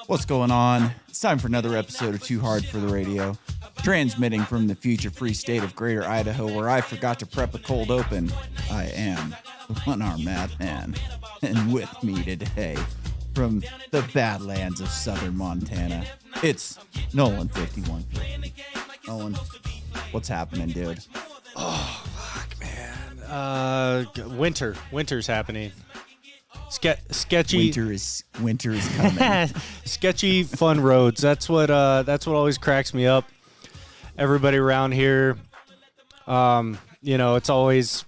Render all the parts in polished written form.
What's going on? It's time for another episode of Too Hard for the Radio. Transmitting from the future-free state of Greater Idaho, where I forgot to prep a cold open. I am the one-armed madman. And with me today, from the Badlands of southern Montana, it's Nolan 5150. Nolan, what's happening, dude? Oh, fuck, man. Winter's happening. Sketchy. Winter is coming. Sketchy fun roads. That's what always cracks me up. Everybody around here, it's always.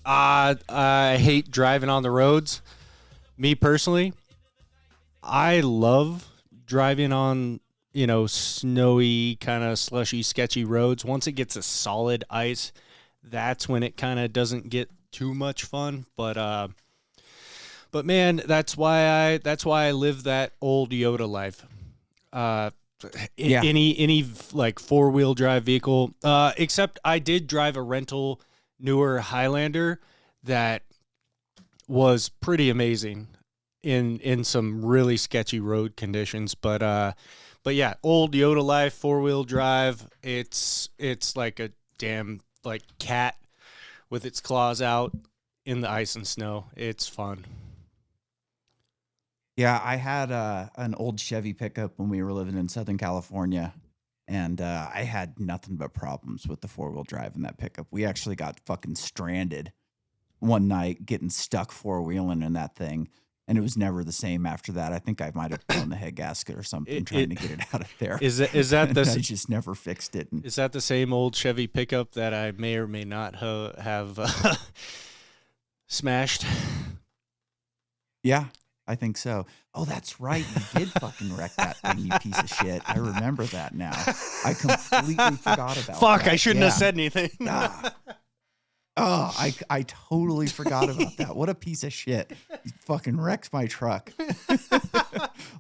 I hate driving on the roads. Me personally, I love driving on snowy, kind of slushy, sketchy roads. Once it gets a solid ice, that's when it kind of doesn't get too much fun. But man, that's why I live that old Yoda life. Any like 4-wheel drive vehicle, except I did drive a rental newer Highlander that was pretty amazing in some really sketchy road conditions. But yeah, old Yoda life, 4-wheel drive. It's like a damn like cat with its claws out in the ice and snow. It's fun. Yeah, I had an old Chevy pickup when we were living in Southern California, and I had nothing but problems with the 4-wheel drive in that pickup. We actually got fucking stranded one night getting stuck 4-wheeling in that thing, and it was never the same after that. I think I might have blown the head gasket or something trying to get it out of there. Is that the? I just never fixed it. Is that the same old Chevy pickup that I may or may not have smashed? Yeah. I think so. Oh, that's right. You did fucking wreck that thing, you piece of shit. I remember that now. I completely forgot about Fuck, that. I shouldn't have said anything. Oh, I totally forgot about that. What a piece of shit. He fucking wrecked my truck.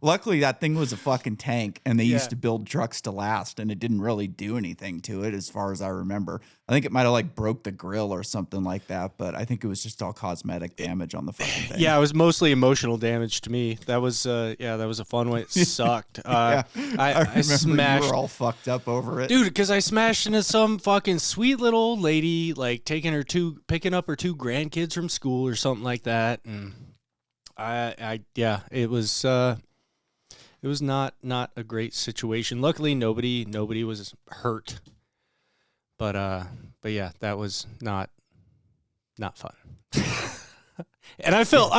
Luckily, that thing was a fucking tank, and they used to build trucks to last, and it didn't really do anything to it as far as I remember. I think it might have like broke the grill or something like that, but I think it was just all cosmetic damage on the fucking thing. Yeah, it was mostly emotional damage to me. That was that was a fun one. It sucked. I remember smashed. You were all fucked up over it. Dude, because I smashed into some fucking sweet little old lady, like picking up her 2 grandkids from school or something like that, and it was not a great situation. Luckily, nobody was hurt, but yeah, that was not fun. And I felt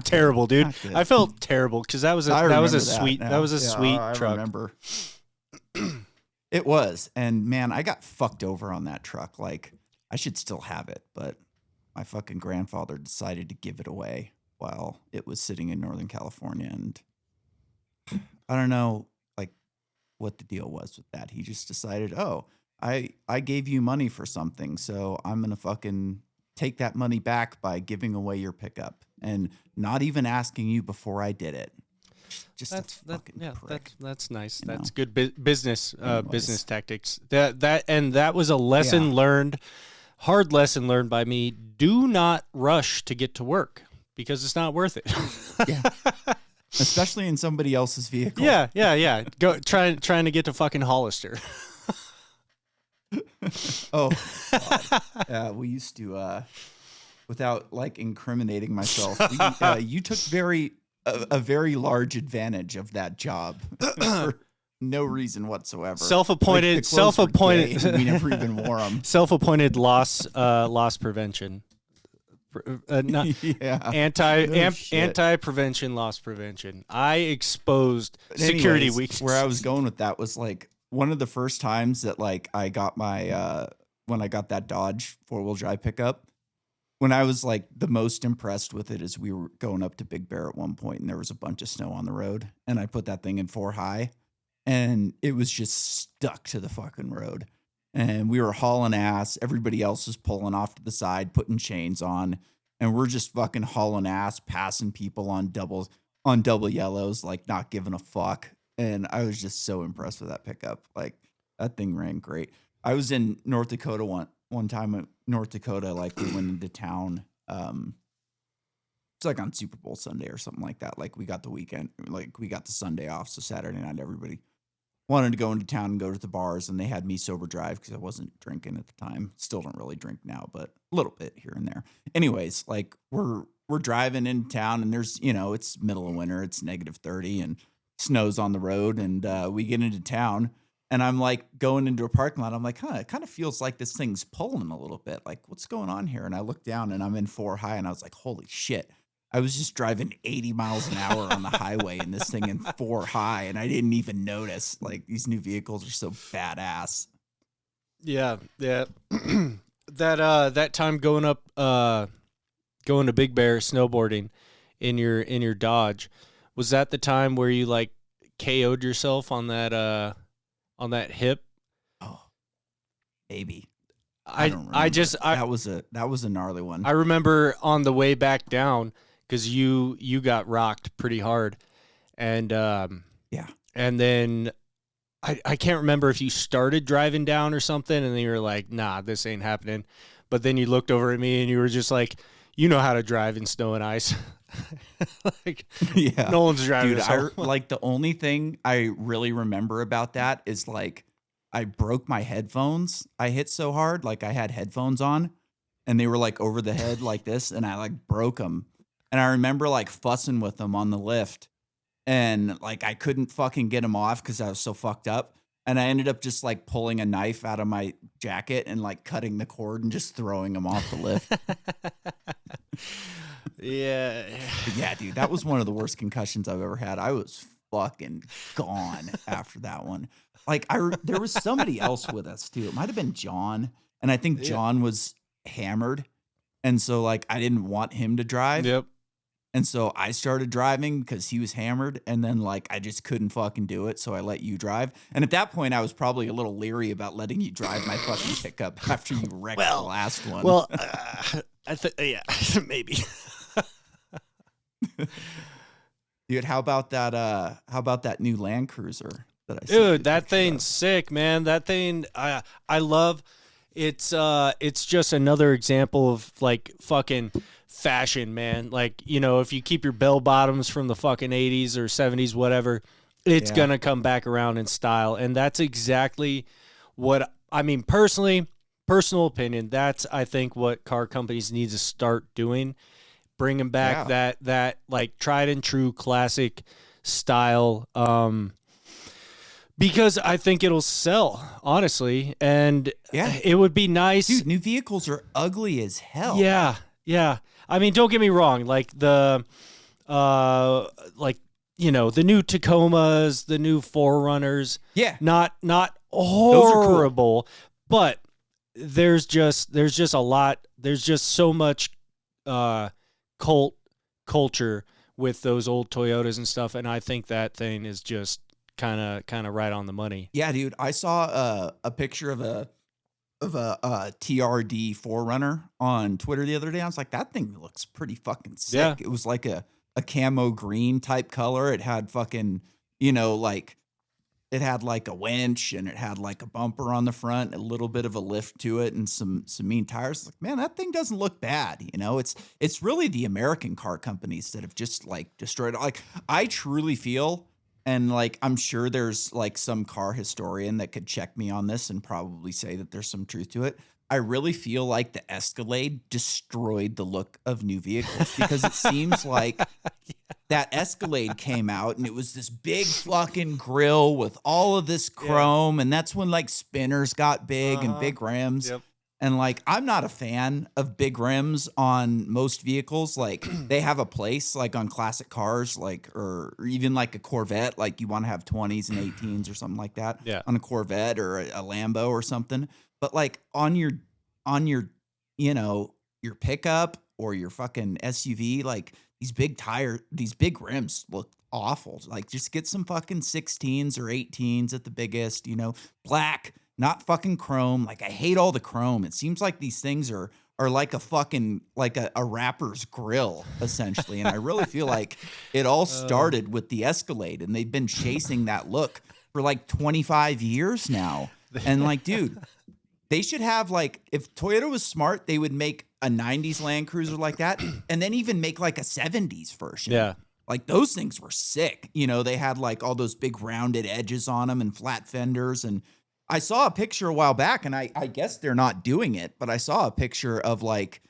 terrible, dude. I felt terrible because that was a sweet truck. I remember. It was, and man, I got fucked over on that truck. Like, I should still have it, but my fucking grandfather decided to give it away while it was sitting in Northern California, and I don't know, like, what the deal was with that. He just decided, oh, I gave you money for something, so I'm gonna fucking take that money back by giving away your pickup and not even asking you before I did it. Just that's nice. That's good business business tactics. That was a lesson learned, hard lesson learned by me. Do not rush to get to work because it's not worth it. Yeah. Especially in somebody else's vehicle. Yeah. Go trying to get to fucking Hollister. Oh, God. We used to, without like incriminating myself, you took a very large advantage of that job for no reason whatsoever. Self-appointed. We never even wore them. Self-appointed loss prevention. Anti-prevention, loss prevention. I exposed security weakness. Where I was going with that was like one of the first times that like I got my when I got that Dodge 4-wheel drive pickup. When I was like the most impressed with it is we were going up to Big Bear at one point and there was a bunch of snow on the road and I put that thing in 4 high and it was just stuck to the fucking road. And we were hauling ass. Everybody else was pulling off to the side, putting chains on. And we're just fucking hauling ass, passing people on double yellows, like not giving a fuck. And I was just so impressed with that pickup. Like that thing ran great. I was in North Dakota one time. North Dakota, like we went into town It's like on Super Bowl Sunday or something like that. Like we got the Sunday off. So Saturday night, everybody wanted to go into town and go to the bars, and they had me sober drive because I wasn't drinking at the time. Still don't really drink now, but a little bit here and there. Anyways, like we're driving into town, and there's, it's middle of winter, it's -30 and snow's on the road, and we get into town, and I'm like going into a parking lot. I'm like, it kind of feels like this thing's pulling a little bit. Like, what's going on here? And I look down, and I'm in 4 high, and I was like, holy shit. I was just driving 80 miles an hour on the highway and this thing in 4 high, and I didn't even notice. Like, these new vehicles are so badass. Yeah. That time going to Big Bear snowboarding in your Dodge, was that the time where you like KO'd yourself on that hip? Oh, maybe. I don't remember. That was a gnarly one. I remember on the way back down, because you got rocked pretty hard, and yeah, and then I can't remember if you started driving down or something, and then you were like, nah, this ain't happening. But then you looked over at me and you were just like, you know how to drive in snow and ice. Like, yeah, Nolan's driving. Dude, like the only thing I really remember about that is like I broke my headphones. I hit so hard, like I had headphones on, and they were like over the head like this, and I like broke them. And I remember like fussing with them on the lift, and like I couldn't fucking get them off because I was so fucked up. And I ended up just like pulling a knife out of my jacket and like cutting the cord and just throwing them off the lift. Yeah. But yeah, dude, that was one of the worst concussions I've ever had. I was fucking gone after that one. Like there was somebody else with us too. It might have been John, and I think John was hammered, and so like I didn't want him to drive. Yep. And so I started driving because he was hammered, and then like I just couldn't fucking do it, so I let you drive. And at that point, I was probably a little leery about letting you drive my fucking pickup after you wrecked the last one. Well, yeah, maybe. Dude, how about that new Land Cruiser that I sent? Dude, that thing's sick, man. That thing, I love. It's just another example of like fucking fashion, man. Like, if you keep your bell bottoms from the fucking 80s or 70s, whatever, it's gonna come back around in style. And that's exactly what I mean. Personal opinion, that's, I think, what car companies need to start doing, bringing back that like tried and true classic style. Because I think it'll sell, honestly, and it would be nice. Dude, new vehicles are ugly as hell. Yeah. I mean, don't get me wrong. Like the new Tacomas, the new 4Runners. Yeah. Not horrible, cool. But there's just a lot. There's just so much cult culture with those old Toyotas and stuff, and I think that thing is just kind of right on the money. Yeah, dude. I saw a picture of a TRD 4Runner on Twitter the other day. I was like, that thing looks pretty fucking sick. Yeah. It was like a camo green type color. It had fucking, like it had like a winch, and it had like a bumper on the front, a little bit of a lift to it, and some mean tires. Like, man, that thing doesn't look bad. It's really the American car companies that have just like destroyed it. Like, I truly feel, and like I'm sure there's like some car historian that could check me on this and probably say that there's some truth to it. I really feel like the Escalade destroyed the look of new vehicles, because it seems like that Escalade came out and it was this big fucking grill with all of this chrome. And that's when like spinners got big and big rims. Yep. And like, I'm not a fan of big rims on most vehicles. Like, they have a place like on classic cars, like, or even like a Corvette. Like, you want to have 20s and 18s or something like that on a Corvette or a Lambo or something. But like on your, your pickup or your fucking SUV, like these big rims look awful. Like, just get some fucking 16s or 18s at the biggest, black, not fucking chrome. Like, I hate all the chrome. It seems like these things are like a fucking, like a rapper's grill, essentially. And I really feel like it all started with the Escalade, and they've been chasing that look for like 25 years now. And like, dude, they should have, like, if Toyota was smart, they would make a 90s Land Cruiser like that, and then even make like a 70s version. Yeah. Like those things were sick. You know, they had like all those big rounded edges on them and flat fenders. And I saw a picture a while back, and I guess they're not doing it, but I saw a picture of like,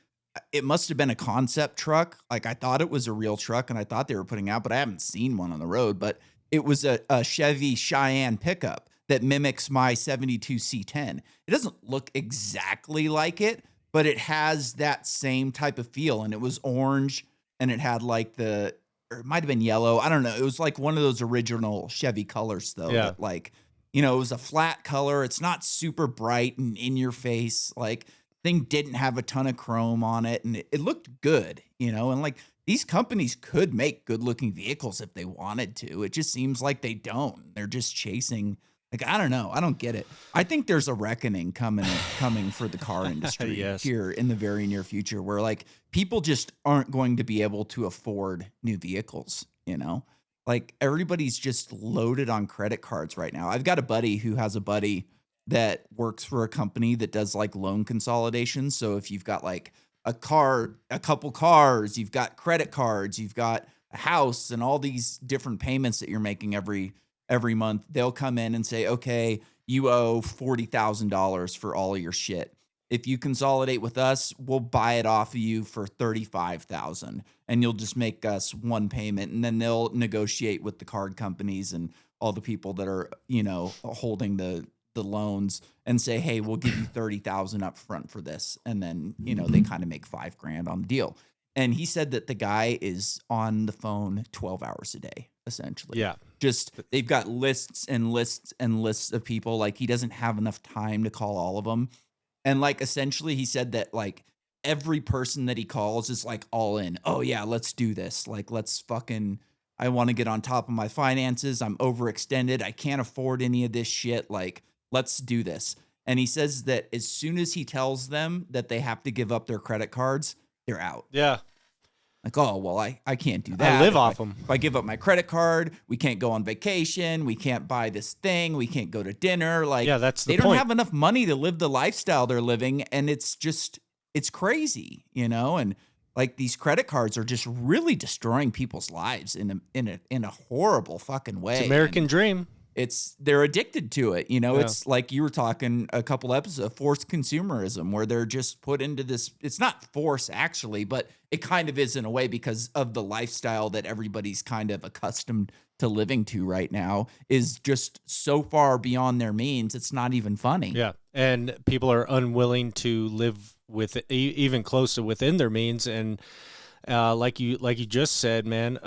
it must have been a concept truck. Like I thought it was a real truck and I thought they were putting out, but I haven't seen one on the road. But it was a Chevy Cheyenne pickup that mimics my 72 C10. It doesn't look exactly like it, but it has that same type of feel. And it was orange, and it had like or it might have been yellow. I don't know. It was like one of those original Chevy colors though. Yeah. That like, you know, it was a flat color. It's not super bright and in your face. Like thing didn't have a ton of chrome on it, and it looked good, you know, and like these companies could make good looking vehicles if they wanted to. It just seems like they don't. They're just chasing. Like, I don't know. I don't get it. I think there's a reckoning coming for the car industry Yes. here in the very near future where like people just aren't going to be able to afford new vehicles, you know? Like everybody's just loaded on credit cards right now. I've got a buddy who has a buddy that works for a company that does like loan consolidation. So if you've got like a couple cars, you've got credit cards, you've got a house and all these different payments that you're making every month, they'll come in and say, okay, you owe $40,000 for all of your shit. If you consolidate with us, we'll buy it off of you for $35,000 and you'll just make us one payment. And then they'll negotiate with the card companies and all the people that are, you know, holding the loans and say, hey, we'll give you $30,000 up front for this. And then, you know, they kind of make $5,000 on the deal. And he said that the guy is on the phone 12 hours a day, essentially. Yeah. Just they've got lists and lists and lists of people. Like he doesn't have enough time to call all of them. And like essentially he said that like every person that he calls is like all in. Oh yeah, let's do this. Like let's fucking, I want to get on top of my finances. I'm overextended. I can't afford any of this shit. Like let's do this. And he says that as soon as he tells them that they have to give up their credit cards, they're out. Yeah. Like, oh, well, I can't do that. I live off them. If I give up my credit card, we can't go on vacation. We can't buy this thing. We can't go to dinner. Like, Yeah, that's the they don't point. have enough money to live the lifestyle they're living. And it's just, it's crazy, you know? And like these credit cards are just really destroying people's lives in a horrible fucking way. It's American dream. They're addicted to it. You know, Yeah. It's like you were talking a couple episodes of forced consumerism where they're just put into this. It's not force actually, but it kind of is in a way because of the lifestyle that everybody's kind of accustomed to living to right now is just so far beyond their means. It's not even funny. Yeah. And people are unwilling to live with even close to within their means. And like you just said, man,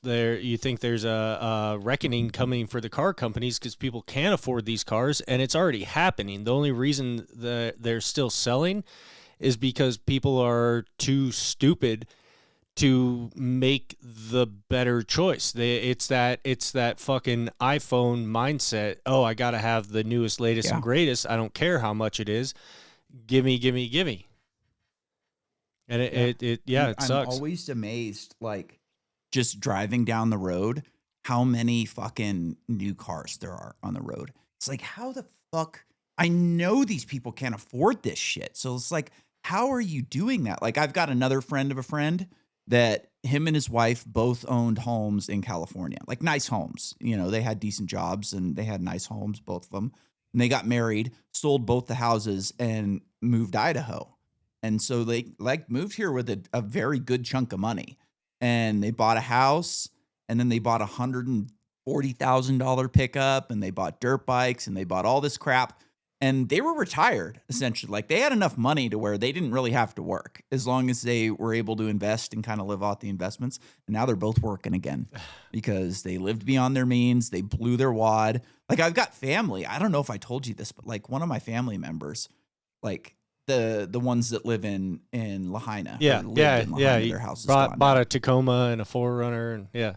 you think there's a reckoning coming for the car companies because people can't afford these cars, and it's already happening. The only reason that they're still selling is because people are too stupid to make the better choice. It's that fucking iPhone mindset. Oh, I gotta have the newest, latest, and greatest. I don't care how much it is. Gimme. And it sucks. I'm always amazed, like just driving down the road, how many fucking new cars there are on the road. It's like, how the fuck? I know these people can't afford this shit. So it's like, how are you doing that? Like, I've got another friend of a friend that him and his wife both owned homes in California, like nice homes. You know, they had decent jobs and they had nice homes, both of them. And they got married, sold both the houses, and moved to Idaho. And so they like moved here with a very good chunk of money, and they bought a house, and then they bought $140,000 pickup, and they bought dirt bikes, and they bought all this crap, and they were retired essentially. Like they had enough money to where they didn't really have to work as long as they were able to invest and kind of live off the investments. And now they're both working again because they lived beyond their means. They blew their wad. Like I've got family. I don't know if I told you this, but like one of my family members, like the ones that live in Lahaina. Yeah. Their house is gone bought now. a Tacoma and a 4Runner, and yeah.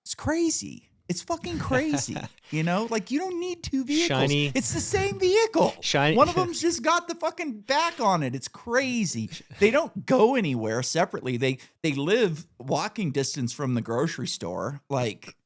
It's crazy. It's fucking crazy. You know, like you don't need two vehicles. Shiny. It's the same vehicle. Shiny. One of them's just got the fucking back on it. It's crazy. They don't go anywhere separately. They live walking distance from the grocery store. Like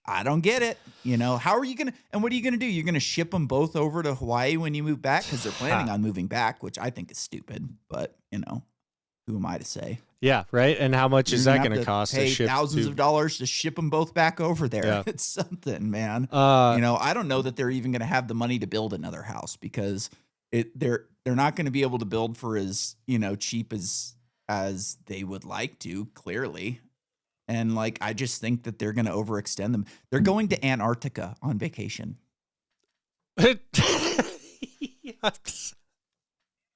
I don't get it. How are you going to, and what are you going to do? You're going to ship them both over to Hawaii when you move back? Because they're planning on moving back, which I think is stupid, but who am I to say? Yeah. Right. And how much is that going to cost? Pay to ship thousands of dollars to ship them both back over there. Yeah. It's something, man. I don't know that they're even going to have the money to build another house because they're not going to be able to build for as, cheap as they would like to, clearly. And I just think that they're going to overextend them. They're going to Antarctica on vacation.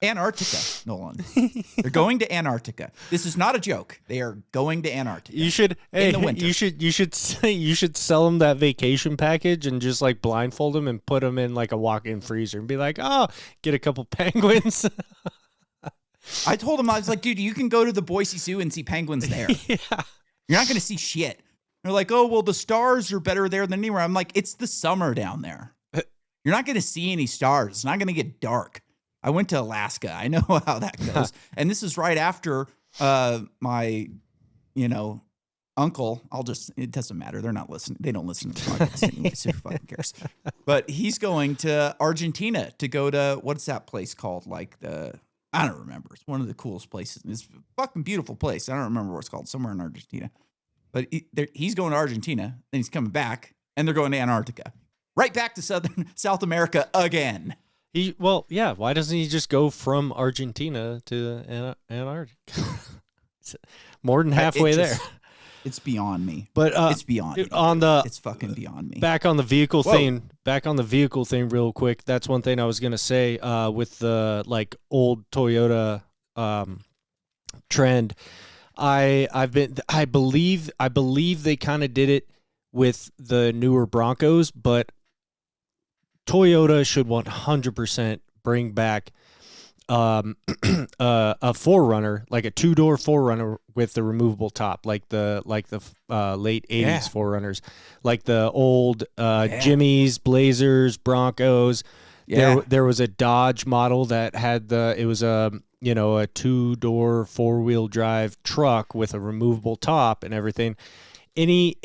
Antarctica, Nolan. They're going to Antarctica. This is not a joke. They are going to Antarctica. You should, in the winter. You should sell them that vacation package and just blindfold them and put them in a walk-in freezer and be like, oh, get a couple penguins. I told him, I was like, dude, you can go to the Boise Zoo and see penguins there. Yeah. You're not going to see shit. They're like, oh, well, the stars are better there than anywhere. I'm like, it's the summer down there. You're not going to see any stars. It's not going to get dark. I went to Alaska. I know how that goes. And this is right after my, uncle. It doesn't matter. They're not listening. They don't listen to the podcast anyway, so who fucking cares? But he's going to Argentina to go to, what's that place called? I don't remember. It's one of the coolest places. It's a fucking beautiful place. I don't remember what it's called. Somewhere in Argentina. But he's going to Argentina, then he's coming back, and they're going to Antarctica. Right back to South America again. Why doesn't he just go from Argentina to Antarctica? More than halfway there. It's beyond me. But it's beyond me. It's fucking beyond me. Back on the vehicle thing real quick. That's one thing I was gonna say with the old Toyota trend. I believe they kind of did it with the newer Broncos, but Toyota should 100% bring back a 4Runner, a 2-door 4Runner with the removable top, like the late 80s 4Runners, like the old Jimmys, Blazers, Broncos. Yeah. There was a Dodge model that had it was a 2-door 4-wheel drive truck with a removable top and everything. Any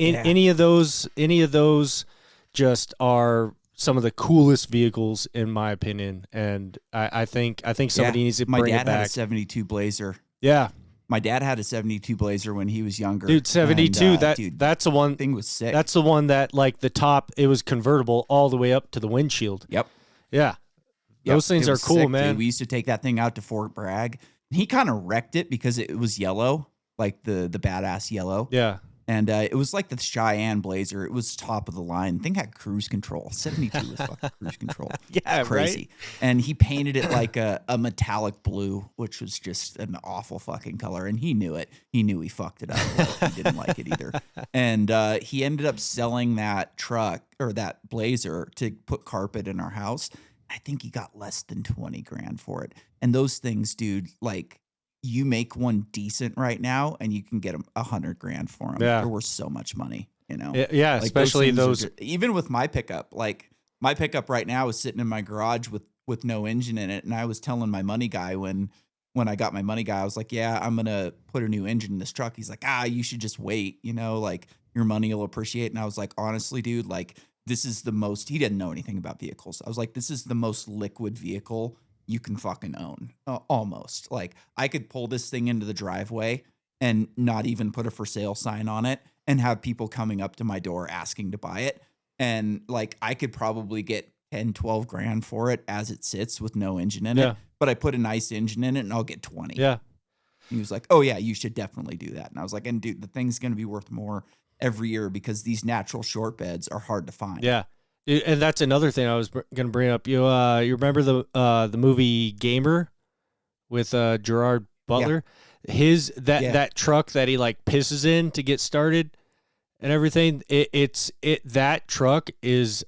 of those just are some of the coolest vehicles in my opinion, and I think somebody needs to bring it back. My dad had a 72 Blazer. Yeah, my dad had a 72 Blazer when he was younger. Dude, 72. That's the one thing was sick. That's the one that the top, it was convertible all the way up to the windshield. Yep. Yeah. Those things are cool, sick, man. Dude. We used to take that thing out to Fort Bragg. He kind of wrecked it because it was yellow, like the badass yellow. Yeah. And it was like the Cheyenne Blazer. It was top of the line. The thing had cruise control. 72 was fucking cruise control. Yeah, crazy. Right? And he painted it like a metallic blue, which was just an awful fucking color. And he knew it. He knew he fucked it up. He didn't like it either. And he ended up selling that truck or that Blazer to put carpet in our house. I think he got less than 20 grand for it. And those things, dude, you make one decent right now and you can get them 100 grand for them. Yeah. They're worth so much money, Yeah, especially those. Even with my pickup, my pickup right now is sitting in my garage with no engine in it. And I was telling my money guy when I got my money guy, I was like, yeah, I'm going to put a new engine in this truck. He's like, you should just wait, your money will appreciate. And I was like, honestly, dude, this is the most, he didn't know anything about vehicles. I was like, this is the most liquid vehicle you can fucking own. Almost. I could pull this thing into the driveway and not even put a for sale sign on it and have people coming up to my door asking to buy it. And I could probably get 10, 12 grand for it as it sits with no engine in it. But I put a nice engine in it and I'll get 20. Yeah. He was like, oh yeah, you should definitely do that. And I was like, and dude, the thing's going to be worth more every year because these natural short beds are hard to find. Yeah. And that's another thing I was going to bring up. You remember the movie Gamer with Gerard Butler? Yeah. That truck that he pisses in to get started and everything. That truck is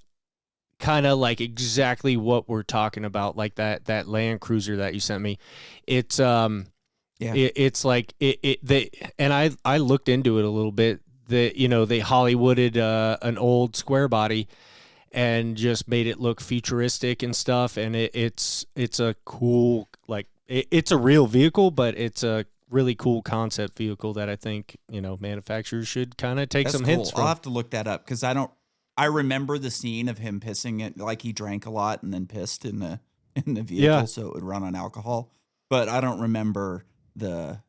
kind of exactly what we're talking about, that Land Cruiser that you sent me. It's it's and I looked into it a little bit. They Hollywooded an old square body and just made it look futuristic and stuff. And it's a cool, it's a real vehicle, but it's a really cool concept vehicle that I think, manufacturers should kind of take That's some cool. hints from. I'll have to look that up because I remember the scene of him pissing it, like he drank a lot and then pissed in the vehicle, Yeah. so it would run on alcohol. But I don't remember the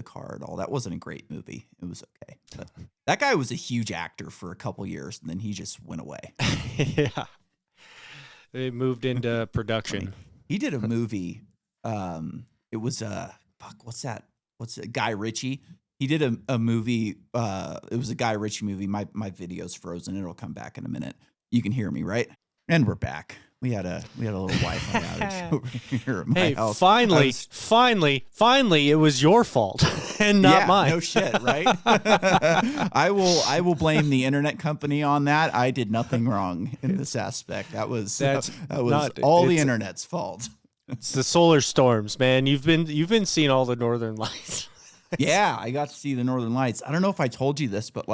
car at all. That wasn't a great movie. It was okay. But that guy was a huge actor for a couple years, and then he just went away. Yeah. They moved into production. He did a movie. It was what's that? What's it? Guy Ritchie. He did a movie. It was a Guy Ritchie movie. My video's frozen. It'll come back in a minute. You can hear me, right? And we're back. We had a little Wi-Fi outage over here at my house. Finally, it was your fault and not mine. No shit, right? I will blame the internet company on that. I did nothing wrong in this aspect. That was all the internet's fault. It's the solar storms, man. You've been seeing all the northern lights. Yeah, I got to see the northern lights. I don't know if I told you this, but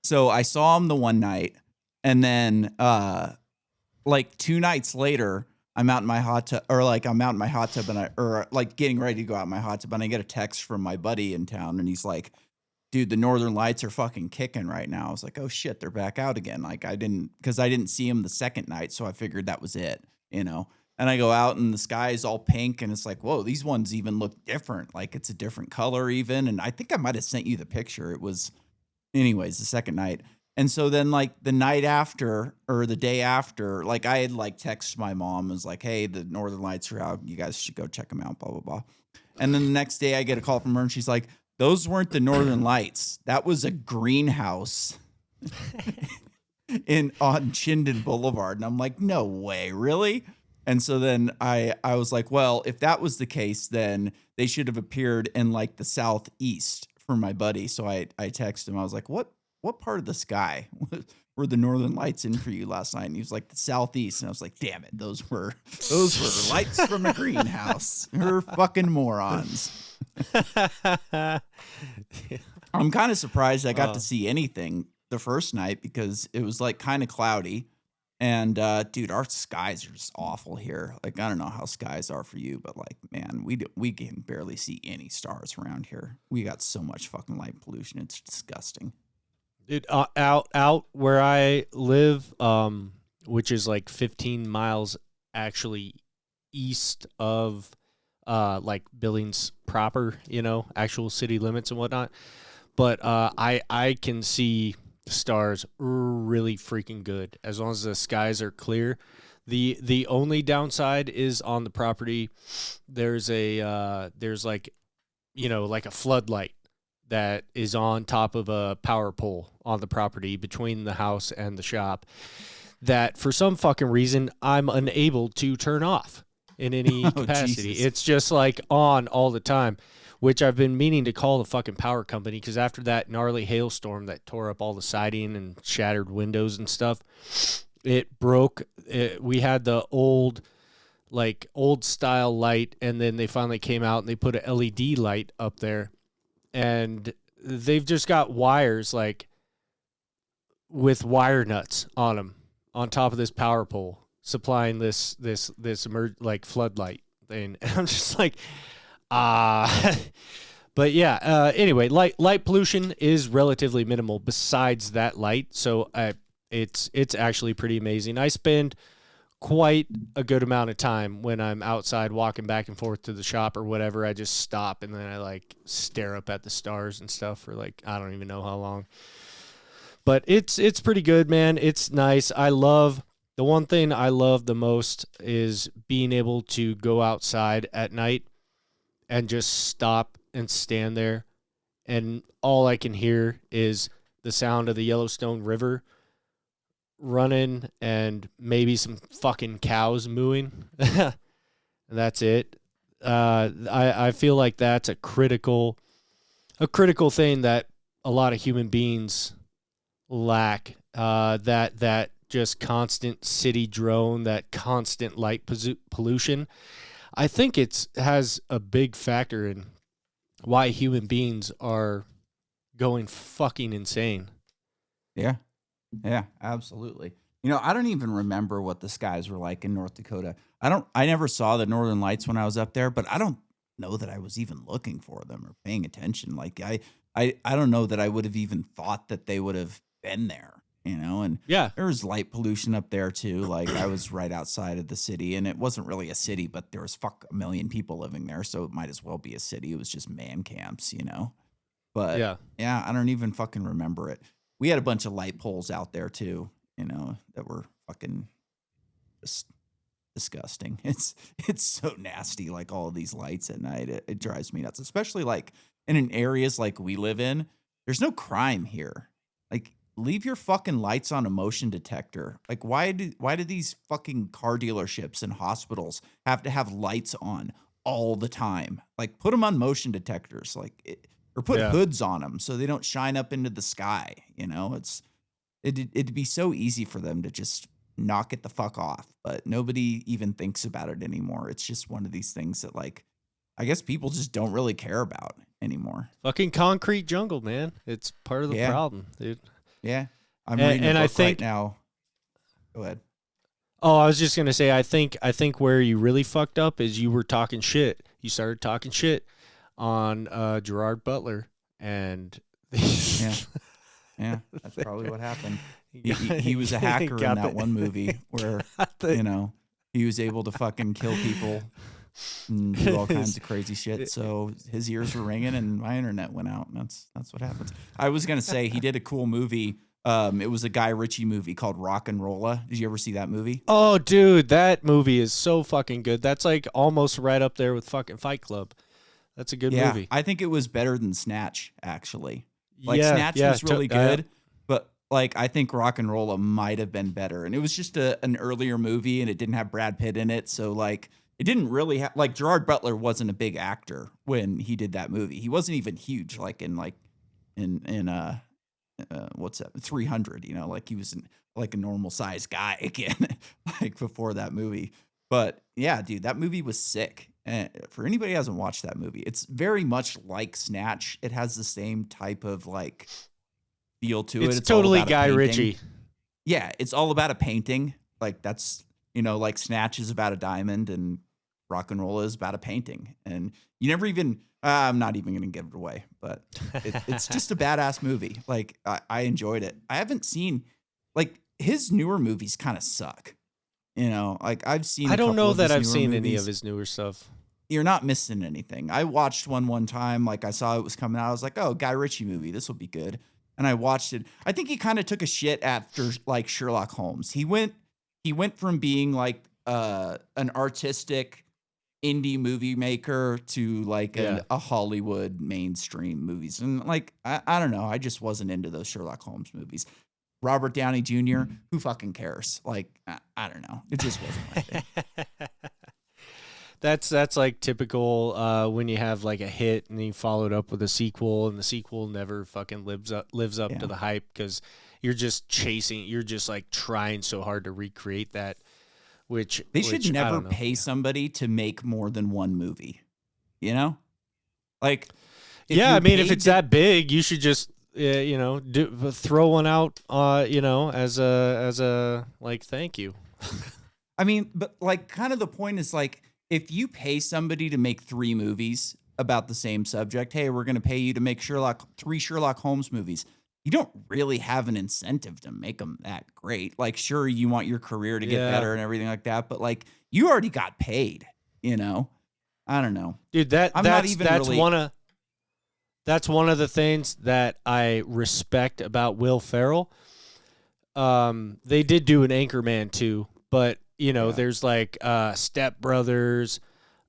so I saw them the one night, and then 2 nights later, I'm out in my hot tub, and getting ready to go out in my hot tub, and I get a text from my buddy in town, and he's like, "Dude, the northern lights are fucking kicking right now." I was like, "Oh shit, they're back out again." Because I didn't see them the second night, so I figured that was it, And I go out and the sky is all pink, and it's like, whoa, these ones even look different. Like it's a different color even. And I think I might have sent you the picture. It was, anyways, the second night. And so then the night after or the day after, I had texted my mom and was like, hey, the northern lights are out. You guys should go check them out, blah, blah, blah. And then the next day I get a call from her and she's like, those weren't the northern lights. That was a greenhouse on Chinden Boulevard. And I'm like, no way, really? And so then I was like, well, if that was the case, then they should have appeared in the southeast for my buddy. So I texted him. I was like, what part of the sky were the northern lights in for you last night? And he was like, the southeast. And I was like, damn it, those were lights from a greenhouse. You're fucking morons. I'm kind of surprised I got to see anything the first night because it was kind of cloudy. And dude, our skies are just awful here. I don't know how skies are for you, but man, we can barely see any stars around here. We got so much fucking light pollution. It's disgusting. Dude, out where I live, which is 15 miles actually east of Billings proper, actual city limits and whatnot. But I can see stars really freaking good as long as the skies are clear. The only downside is on the property there's a floodlight that is on top of a power pole on the property between the house and the shop that for some fucking reason I'm unable to turn off in any capacity. Jesus. It's just on all the time, which I've been meaning to call the fucking power company because after that gnarly hailstorm that tore up all the siding and shattered windows and stuff, it broke. We had the old style light, and then they finally came out and they put a LED light up there, and they've just got wires with wire nuts on them on top of this power pole supplying this floodlight thing. And I'm just but yeah, anyway, light pollution is relatively minimal besides that light. So it's actually pretty amazing. I spend quite a good amount of time when I'm outside walking back and forth to the shop or whatever. I just stop and then I stare up at the stars and stuff for I don't even know how long. But it's pretty good, man. It's nice. The one thing I love the most is being able to go outside at night and just stop and stand there, and all I can hear is the sound of the Yellowstone River running and maybe some fucking cows mooing. And that's it. I feel like that's a critical thing that a lot of human beings lack. That just constant city drone, that constant light pollution. I think it has a big factor in why human beings are going fucking insane. Yeah. Yeah, absolutely. I don't even remember what the skies were like in North Dakota. I never saw the northern lights when I was up there, but I don't know that I was even looking for them or paying attention. Like I don't know that I would have even thought that they would have been there, you know, and Yeah. there was light pollution up there too. Like I was right outside of the city and it wasn't really a city, but there was a million people living there. So it might as well be a city. It was just man camps, you know, but Yeah. yeah, I don't even fucking remember it. We had a bunch of light poles out there too, you know, that were fucking just disgusting. It's so nasty, like all of these lights at night. It drives me nuts, especially like in areas like we live in. There's no crime here. Like leave your fucking lights on a motion detector. Like why do these fucking car dealerships and hospitals have to have lights on all the time? Like put them on motion detectors, or put Yeah. hoods on them so they don't shine up into the sky. You know, it'd be so easy for them to just knock it the fuck off, but nobody even thinks about it anymore. It's just one of these things that like I guess people just don't really care about anymore. Fucking concrete jungle, man. It's part of the Yeah. problem, dude. Yeah. I'm reading And a I book right think now. Go ahead. Oh, I was just gonna say, I think where you really fucked up is you were talking shit. You started talking shit on Gerard Butler, and Yeah. Yeah, that's probably what happened. He was a hacker in that one movie where, you know, he was able to fucking kill people and do all kinds of crazy shit. So his ears were ringing and my internet went out. And that's what happens. I was gonna say he did a cool movie. It was a Guy Ritchie movie called Rock and Rolla. Did you ever see that movie? Oh, dude, that movie is so fucking good. That's like almost right up there with fucking Fight Club. That's a good movie. I think it was better than Snatch, actually. Like Yeah, Snatch yeah, was really good, but like I think Rock and Rolla might have been better. And it was just an earlier movie and it didn't have Brad Pitt in it, so like it didn't really have like Gerard Butler wasn't a big actor when he did that movie. He wasn't even huge in what's that 300, you know, like he was like a normal sized guy again like before that movie. But yeah, dude, that movie was sick. And for anybody who hasn't watched that movie, it's very much like Snatch. It has the same type of like feel to it. It's totally all about Guy a painting. Ritchie. Yeah, it's all about a painting. Like that's, you know, like Snatch is about a diamond and Rock and Roll is about a painting. And you never even, I'm not even going to give it away, but it's just a badass movie. Like I enjoyed it. I haven't seen like his newer movies kind of suck. You know, like I've seen. I don't know that I've seen movies. any of his newer stuff. You're not missing anything. I watched one time. Like I saw it was coming out. I was like, oh, Guy Ritchie movie. This will be good. And I watched it. I think he kind of took a shit after like Sherlock Holmes. He went from being like an artistic indie movie maker to like a Hollywood mainstream movies. And like, I don't know. I just wasn't into those Sherlock Holmes movies. Robert Downey Jr., who fucking cares? Like, I don't know. It just wasn't my thing. That's like typical when you have like a hit and you followed up with a sequel and the sequel never fucking lives up to the hype because you're just like trying so hard to recreate that. Which should never pay somebody to make more than one movie. You know, like I mean, if it's that big, you should just throw one out, as a like thank you. I mean, but like kind of the point is like if you pay somebody to make 3 movies about the same subject, hey, we're going to pay you to make 3 Sherlock Holmes movies. You don't really have an incentive to make them that great. Like, sure, you want your career to get better and everything like that, but like you already got paid, you know? I don't know. Dude, that's one of the things that I respect about Will Ferrell. They did do an Anchorman too, but there's like Step Brothers,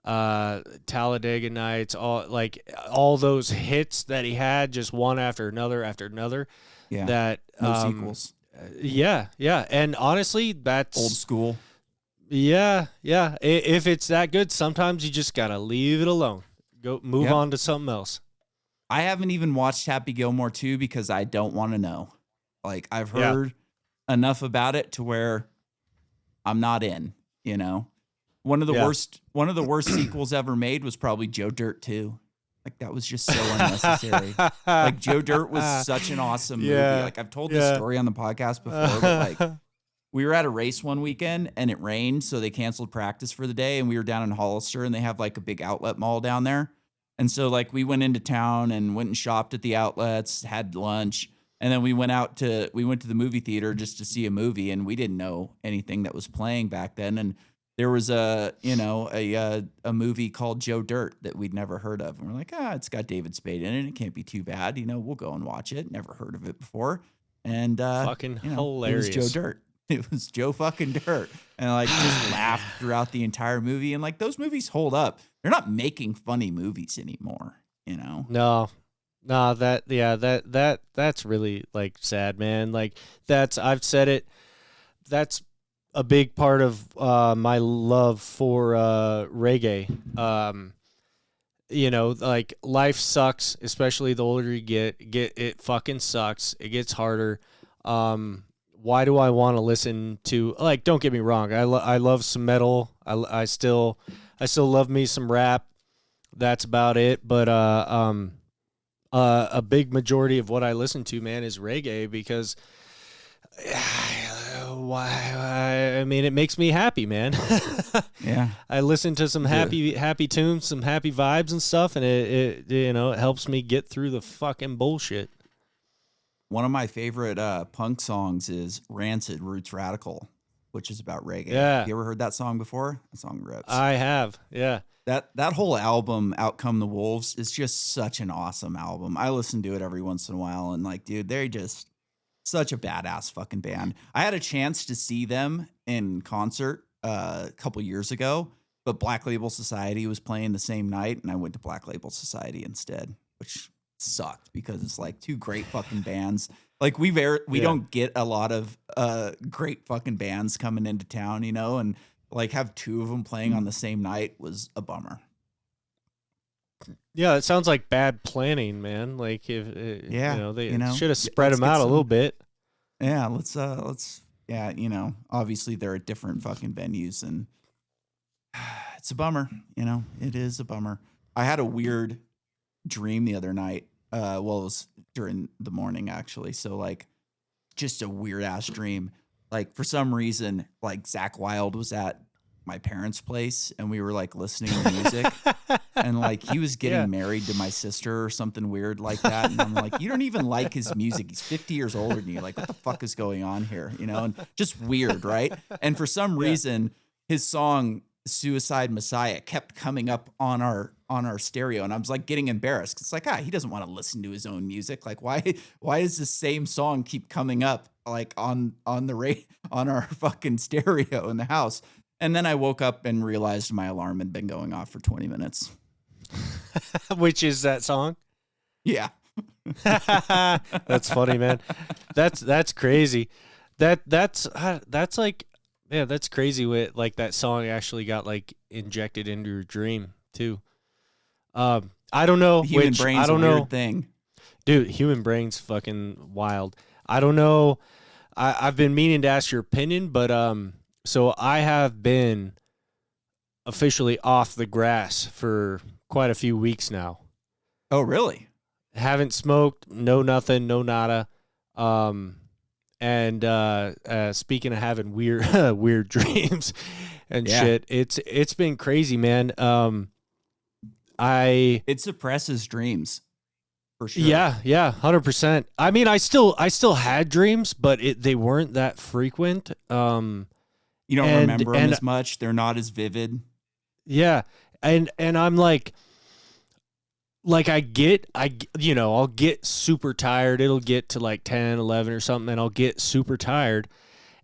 Talladega Nights, all those hits that he had, just one after another after another. Yeah. That no sequels. Yeah. And honestly, that's old school. Yeah. If it's that good, sometimes you just gotta leave it alone. Go move on to something else. I haven't even watched Happy Gilmore 2 because I don't want to know. Like I've heard enough about it to where I'm not in, you know. One of the worst sequels ever made was probably Joe Dirt 2. Like that was just so unnecessary. Like Joe Dirt was such an awesome movie. Like I've told this story on the podcast before, but like we were at a race one weekend and it rained, so they canceled practice for the day. And we were down in Hollister, and they have like a big outlet mall down there. And so like we went into town and went and shopped at the outlets, had lunch, and then we went to the movie theater just to see a movie, and we didn't know anything that was playing back then. And there was a movie called Joe Dirt that we'd never heard of. And we're like, it's got David Spade in it. It can't be too bad. We'll go and watch it. Never heard of it before. And fucking hilarious. It was Joe Dirt. It was Joe fucking Dirt. And like just laughed throughout the entire movie. And like those movies hold up. They're not making funny movies anymore, No, that's really like sad, man. Like I've said it. That's a big part of my love for reggae. Like life sucks, especially the older you get. It fucking sucks. It gets harder. Why do I want to listen to, like, don't get me wrong, I love some metal. I still love me some rap. That's about it. But a big majority of what I listen to, man, is reggae because it makes me happy, man. Yeah. I listen to some happy tunes, some happy vibes and stuff, and it helps me get through the fucking bullshit. One of my favorite punk songs is Rancid Roots Radical, which is about reggae. Yeah. You ever heard that song before? That song rips. I have. Yeah. That whole album, Out Come the Wolves, is just such an awesome album. I listen to it every once in a while, and like, dude, they're just such a badass fucking band. I had a chance to see them in concert a couple years ago, but Black Label Society was playing the same night, and I went to Black Label Society instead, which sucked because it's like two great fucking bands. Like we don't get a lot of great fucking bands coming into town, and like have two of them playing on the same night was a bummer. Yeah, it sounds like bad planning, man. Like if they should have spread them out a little bit. Yeah, let's obviously they're at different fucking venues, and it's a bummer. It is a bummer. I had a weird dream the other night. It was during the morning actually. So like just a weird ass dream. Like for some reason, like Zach Wilde was at my parents' place and we were like listening to music and like he was getting married to my sister or something weird like that. And I'm like, you don't even like his music. He's 50 years older than you. Like, what the fuck is going on here? And just weird. Right. And for some reason, his song Suicide Messiah kept coming up on our stereo. And I was like getting embarrassed. It's like, he doesn't want to listen to his own music. Like, why does the same song keep coming up like on our fucking stereo in the house? And then I woke up and realized my alarm had been going off for 20 minutes. Which is that song? Yeah. That's funny, man. That's crazy. That's like, yeah, that's crazy. With like that song actually got like injected into your dream too. I don't know. Human brain's a weird thing. Dude, human brain's fucking wild. I don't know. I've been meaning to ask your opinion, but so I have been officially off the grass for quite a few weeks now. Oh, really? Haven't smoked, no nothing, no nada. And speaking of having weird dreams and shit, it's been crazy, man. It suppresses dreams. For sure. Yeah, 100%. I mean, I still had dreams, but they weren't that frequent. You don't remember them as much. They're not as vivid. Yeah. And I'm like I'll get super tired. It'll get to like 10, 11 or something, and I'll get super tired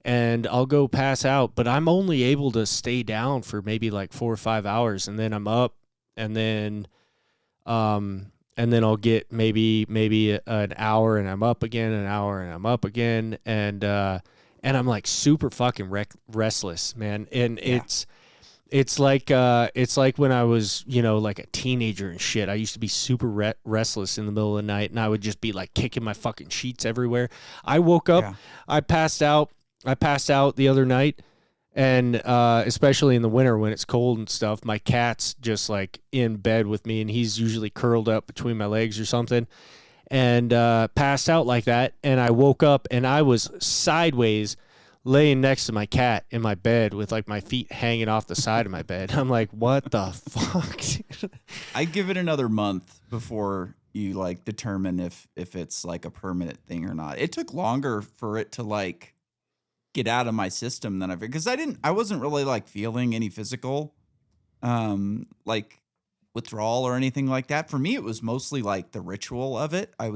and I'll go pass out, but I'm only able to stay down for maybe like 4 or 5 hours, and then I'm up, and then I'll get maybe an hour and I'm up again, an hour and I'm up again, and I'm like super fucking restless, man. And it's like when I was, like a teenager and shit. I used to be super restless in the middle of the night, and I would just be like kicking my fucking sheets everywhere. I woke up, I passed out the other night, and especially in the winter when it's cold and stuff, my cat's just like in bed with me, and he's usually curled up between my legs or something, and passed out like that. And I woke up and I was sideways, laying next to my cat in my bed with like my feet hanging off the side of my bed. I'm like, what the fuck? I'd give it another month before you like determine if it's like a permanent thing or not. It took longer for it to like get out of my system than because I wasn't really like feeling any physical like withdrawal or anything like that. For me, it was mostly like the ritual of it. I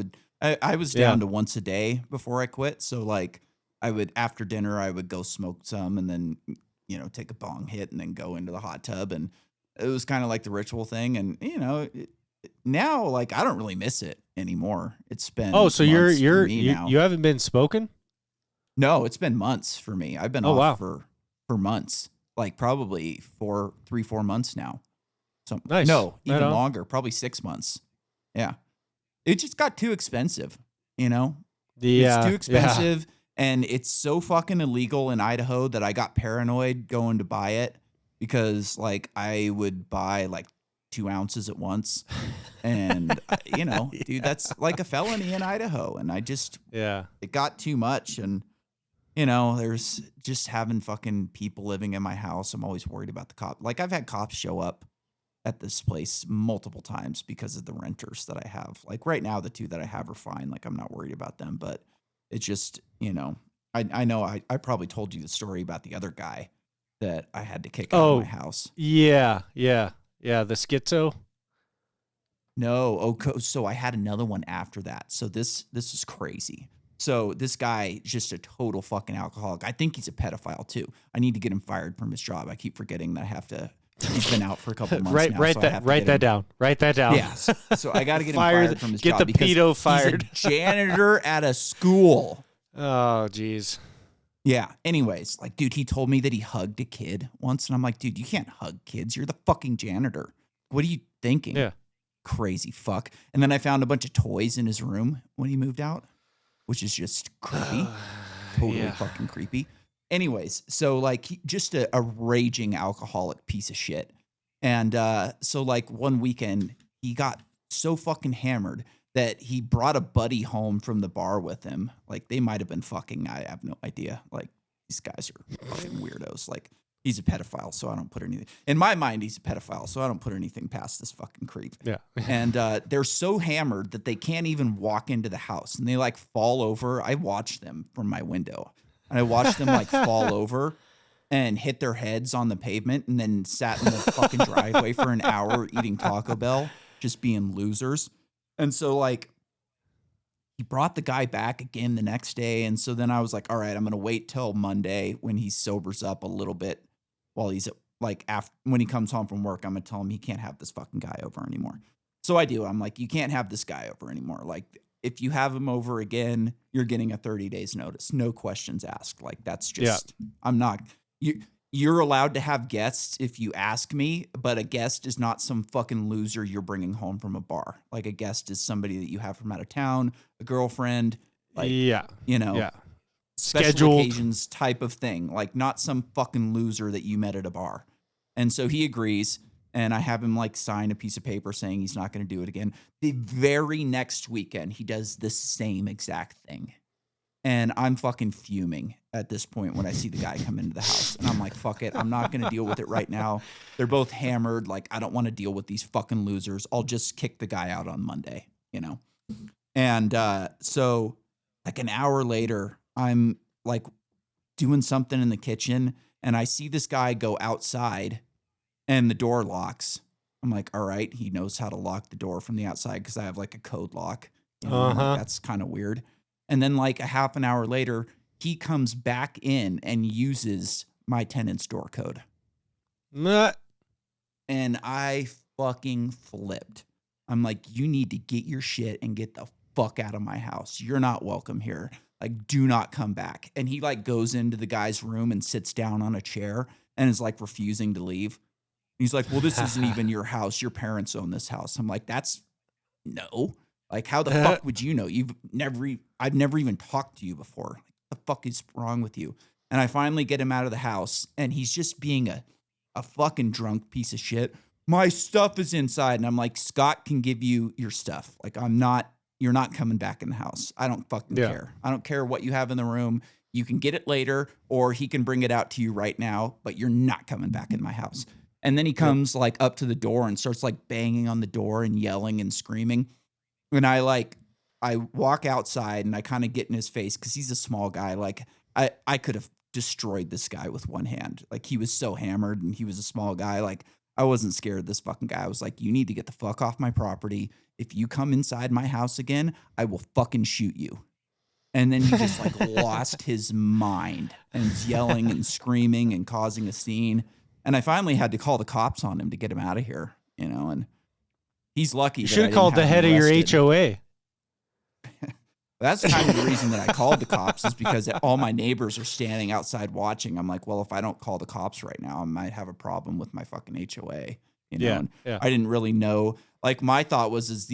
was Yeah. down to once a day before I quit. So like I would, after dinner, I would go smoke some and then, take a bong hit and then go into the hot tub. And it was kind of like the ritual thing. And, now like I don't really miss it anymore. It's been Oh, so months for me now. you haven't been smoking? No, it's been months for me. I've been Oh, off wow. for months, like probably 4 months now. So Nice. no, Right even on. longer, probably 6 months. Yeah. It just got too expensive, It's too expensive and it's so fucking illegal in Idaho that I got paranoid going to buy it because like I would buy like 2 ounces at once. And dude, that's like a felony in Idaho. And Yeah. it got too much. And, there's just having fucking people living in my house. I'm always worried about the cop. Like I've had cops show up at this place multiple times because of the renters that I have. Like right now, the 2 that I have are fine. Like I'm not worried about them, but it's just, I know I probably told you the story about the other guy that I had to kick out of my house. Yeah. The schizo. No. So I had another one after that. So this is crazy. So this guy is just a total fucking alcoholic. I think he's a pedophile too. I need to get him fired from his job. I keep forgetting that I have to. He's been out for a couple months now. Write that down. Write that down. Yeah. So I got to get him fired from his job. Get the pedo fired. He's a janitor at a school. Oh, geez. Yeah. Anyways, like, dude, he told me that he hugged a kid once, and I'm like, dude, you can't hug kids. You're the fucking janitor. What are you thinking? Yeah. Crazy fuck. And then I found a bunch of toys in his room when he moved out, which is just creepy. Totally fucking creepy. Anyways, so like just a raging alcoholic piece of shit. And so like one weekend he got so fucking hammered that he brought a buddy home from the bar with him. Like they might have been fucking, I have no idea. Like these guys are fucking weirdos. Like he's a pedophile, so I don't put anything in my mind. He's a pedophile, so I don't put anything past this fucking creep. Yeah. And they're so hammered that they can't even walk into the house, and they like fall over. I watch them from my window. And I watched them like fall over and hit their heads on the pavement and then sat in the fucking driveway for an hour eating Taco Bell, just being losers. And so like he brought the guy back again the next day. And so then I was like, all right, I'm going to wait till Monday when he sobers up a little bit while he's like when he comes home from work. I'm going to tell him he can't have this fucking guy over anymore. So I do. I'm like, you can't have this guy over anymore. Like if you have him over again, you're getting a 30 days notice. No questions asked. Like that's just, I'm not, you're allowed to have guests if you ask me, but a guest is not some fucking loser you're bringing home from a bar. Like a guest is somebody that you have from out of town, a girlfriend, like, special Scheduled occasions type of thing. Like not some fucking loser that you met at a bar. And so he agrees. And I have him like sign a piece of paper saying he's not going to do it again. The very next weekend, he does the same exact thing. And I'm fucking fuming at this point when I see the guy come into the house. And I'm like, fuck it. I'm not going to deal with it right now. They're both hammered. Like, I don't want to deal with these fucking losers. I'll just kick the guy out on Monday, And so like an hour later, I'm like doing something in the kitchen and I see this guy go outside. And the door locks. I'm like, all right, he knows how to lock the door from the outside because I have like a code lock. I'm like, that's kind of weird. And then like a half an hour later, he comes back in and uses my tenant's door code. And I fucking flipped. I'm like, you need to get your shit and get the fuck out of my house. You're not welcome here. Like, do not come back. And he like goes into the guy's room and sits down on a chair and is like refusing to leave. He's like, well, this isn't even your house. Your parents own this house. I'm like, no. Like, how the fuck would you know? I've never even talked to you before. Like, what the fuck is wrong with you? And I finally get him out of the house and he's just being a fucking drunk piece of shit. My stuff is inside. And I'm like, Scott can give you your stuff. Like, you're not coming back in the house. I don't fucking care. I don't care what you have in the room. You can get it later, or he can bring it out to you right now, but you're not coming back in my house. And then he comes like up to the door and starts like banging on the door and yelling and screaming. And I walk outside and I kind of get in his face because he's a small guy. Like I could have destroyed this guy with one hand. Like he was so hammered and he was a small guy. Like I wasn't scared of this fucking guy. I was like, you need to get the fuck off my property. If you come inside my house again, I will fucking shoot you. And then he just like lost his mind and was yelling and screaming and causing a scene. And I finally had to call the cops on him to get him out of here, and he's lucky. You should have called the head of your HOA. That's kind of the reason that I called the cops, is because all my neighbors are standing outside watching. I'm like, well, if I don't call the cops right now, I might have a problem with my fucking HOA. And I didn't really know. Like my thought was,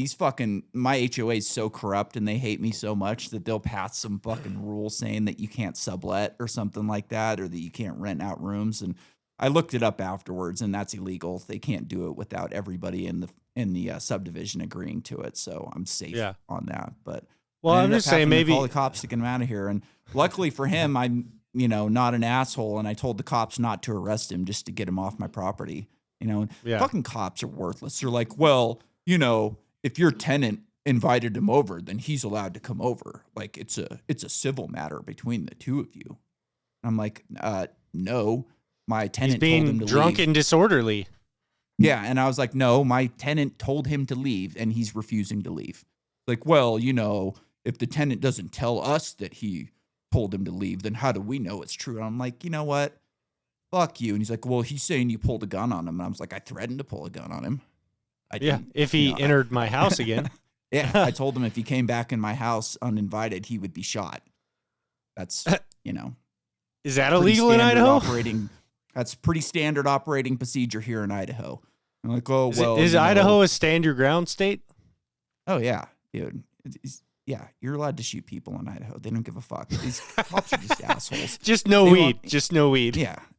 my HOA is so corrupt and they hate me so much that they'll pass some fucking rule saying that you can't sublet or something like that, or that you can't rent out rooms. And I looked it up afterwards, and that's illegal. They can't do it without everybody in the subdivision agreeing to it. So I'm safe on that. But well, I'm just saying, maybe call the cops to get him out of here. And luckily for him, I'm not an asshole, and I told the cops not to arrest him just to get him off my property. Fucking cops are worthless. They're like, well, if your tenant invited him over, then he's allowed to come over. Like it's a civil matter between the two of you. I'm like, no, my tenant told him to leave. He's being drunk and disorderly. Yeah, and I was like, no, my tenant told him to leave, and he's refusing to leave. Like, well, if the tenant doesn't tell us that he told him to leave, then how do we know it's true? And I'm like, you know what? Fuck you. And he's like, well, he's saying you pulled a gun on him. And I was like, I threatened to pull a gun on him. If he entered my house again. Yeah, I told him if he came back in my house uninvited, he would be shot. That's, Is that illegal in Idaho? That's pretty standard operating procedure here in Idaho. I'm like, oh, well. Is Idaho a stand your ground state? Oh, yeah, dude. Yeah, you're allowed to shoot people in Idaho. They don't give a fuck. These cops are just assholes. Just no weed. Just no weed.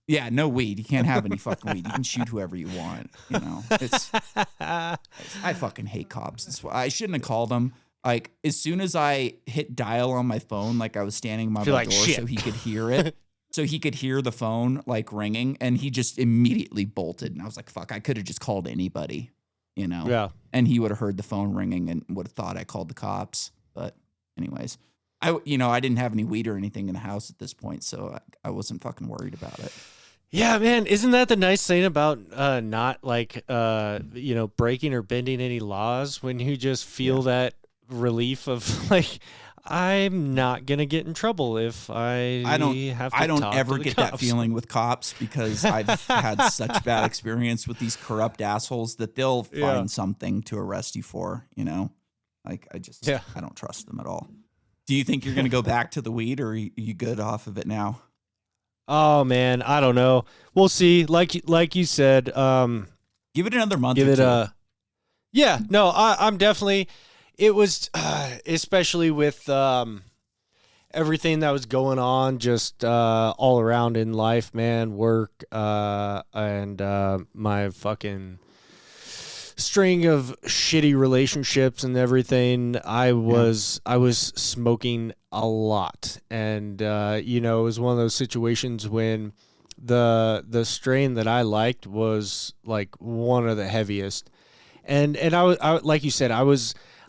Yeah, no weed. You can't have any fucking weed. You can shoot whoever you want. I fucking hate cops. That's why I shouldn't have called them. Like, as soon as I hit dial on my phone, like I was standing by my door so he could hear it. So he could hear the phone like ringing, and he just immediately bolted. And I was like, fuck, I could have just called anybody, Yeah. And he would have heard the phone ringing and would have thought I called the cops. But anyways, I didn't have any weed or anything in the house at this point, so I wasn't fucking worried about it. Yeah, man. Isn't that the nice thing about not like, breaking or bending any laws, when you just feel that relief of like, I'm not going to get in trouble if I don't ever get cops. that feeling with cops, because I've had such bad experience with these corrupt assholes that they'll find something to arrest you for, Like, I don't trust them at all. Do you think you're going to go back to the weed, or are you good off of it now? Oh, man, I don't know. We'll see. Like you said, give it another month. I'm definitely. It was, especially with everything that was going on, just all around in life, man, work, and my fucking string of shitty relationships and everything. I was smoking a lot, and it was one of those situations when the strain that I liked was like one of the heaviest, and I like you said,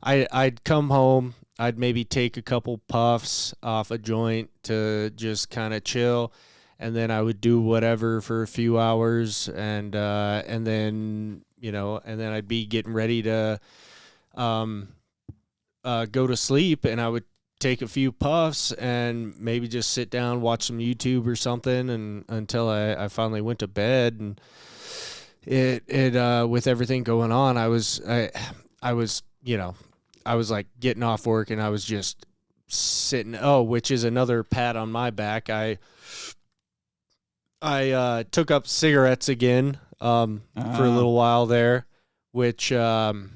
I'd come home, I'd maybe take a couple puffs off a joint to just kind of chill, and then I would do whatever for a few hours, and then I'd be getting ready to go to sleep, and I would take a few puffs and maybe just sit down, watch some YouTube or something, and until I finally went to bed. And it with everything going on, I was like getting off work, and I was just sitting. Oh, which is another pat on my back. I took up cigarettes again for a little while there, which and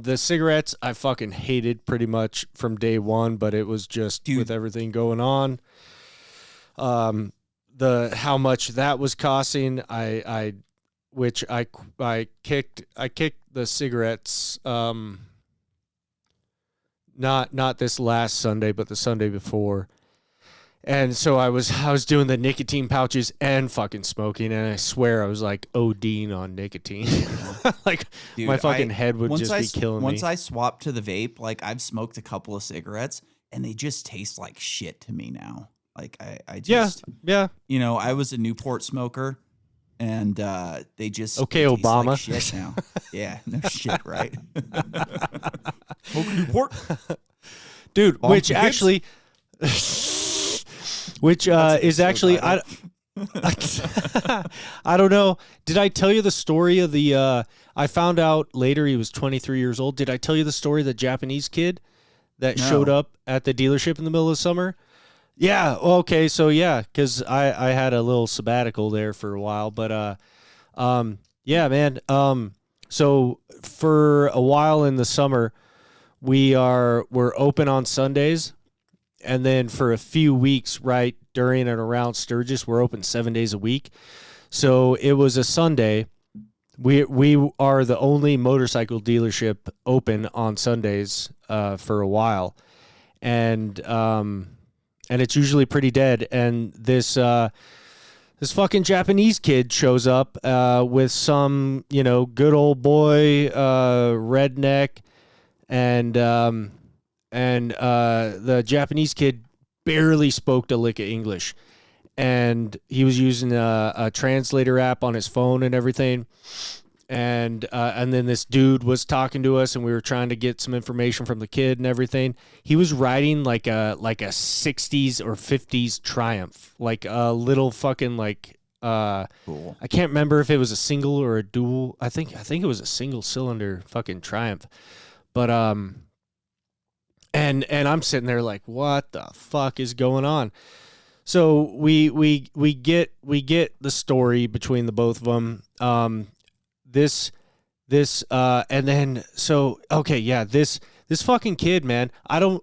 the cigarettes I fucking hated pretty much from day one, but it was just with everything going on. How much that was costing, I kicked the cigarettes, not this last Sunday, but the Sunday before. And so I was doing the nicotine pouches and fucking smoking, and I swear I was like ODing on nicotine. Like Dude, my fucking head would just be killing me. Once I swapped to the vape, like I've smoked a couple of cigarettes and they just taste like shit to me now. Like I just yeah. You know, I was a Newport smoker and they just Okay, taste Obama. like shit now. Yeah, no shit, right? Smoke Newport. Dude, Bomb which some actually which is actually title. I don't know. Did I tell you the story of the I found out later he was 23 years old. Did I tell you the story of the Japanese kid that No. showed up at the dealership in the middle of summer? Yeah, okay, so yeah, cuz I had a little sabbatical there for a while, but yeah, man. So for a while in the summer, we're open on Sundays, and then for a few weeks right during and around Sturgis, we're open 7 days a week. So it was a Sunday. We are the only motorcycle dealership open on Sundays for a while, and it's usually pretty dead. And this fucking Japanese kid shows up with some good old boy redneck, and the Japanese kid barely spoke a lick of English, and he was using a translator app on his phone and everything. And then this dude was talking to us, and we were trying to get some information from the kid and everything. He was riding like a 60s or 50s Triumph, like a little fucking Cool. I can't remember if it was a single or a dual. I think it was a single cylinder fucking Triumph. But and I'm sitting there like, what the fuck is going on? So we get the story between the both of them. And then so okay, yeah, this fucking kid, man. I'm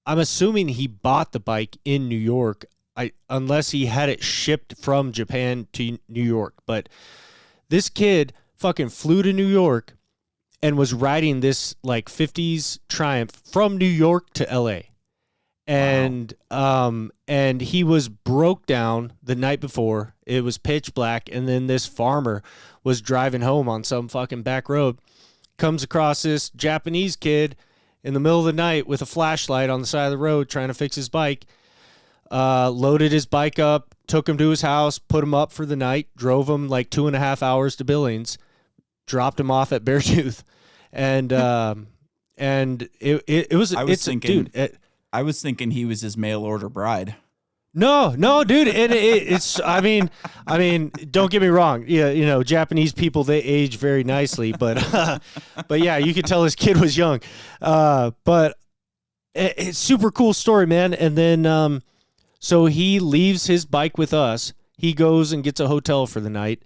assuming he bought the bike in New York. Unless he had it shipped from Japan to New York. But this kid fucking flew to New York and was riding this like 50s Triumph from New York to LA. And and he was broke down the night before. It was pitch black, and then this farmer was driving home on some fucking back road, comes across this Japanese kid in the middle of the night with a flashlight on the side of the road trying to fix his bike. Loaded his bike up, took him to his house, put him up for the night, drove him like 2.5 hours to Billings, dropped him off at Beartooth, and it was. I was thinking he was his mail order bride. No, dude, and it's. I mean, don't get me wrong. Yeah, Japanese people, they age very nicely, but yeah, you could tell this kid was young. But it's super cool story, man. And then so he leaves his bike with us. He goes and gets a hotel for the night,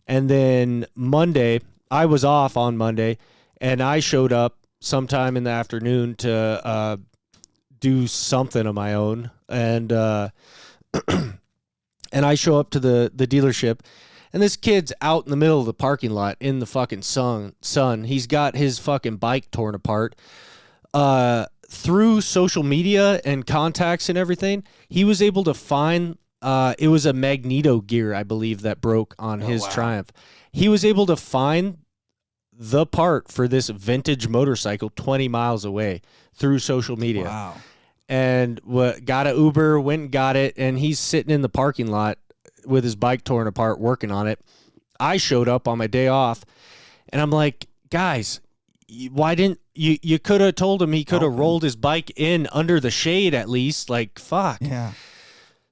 and then Monday, I was off on Monday, and I showed up sometime in the afternoon to do something of my own, and and I show up to the dealership, and this kid's out in the middle of the parking lot in the fucking sun. He's got his fucking bike torn apart. Through social media and contacts and everything, he was able to find, it was a magneto gear, I believe, that broke on his Triumph. He was able to find the part for this vintage motorcycle 20 miles away through social media. Wow. And got an Uber, went and got it, and he's sitting in the parking lot with his bike torn apart working on it. I showed up on my day off, and I'm like, guys, why didn't you could have told him he could have rolled his bike in under the shade at least. Like, fuck. Yeah.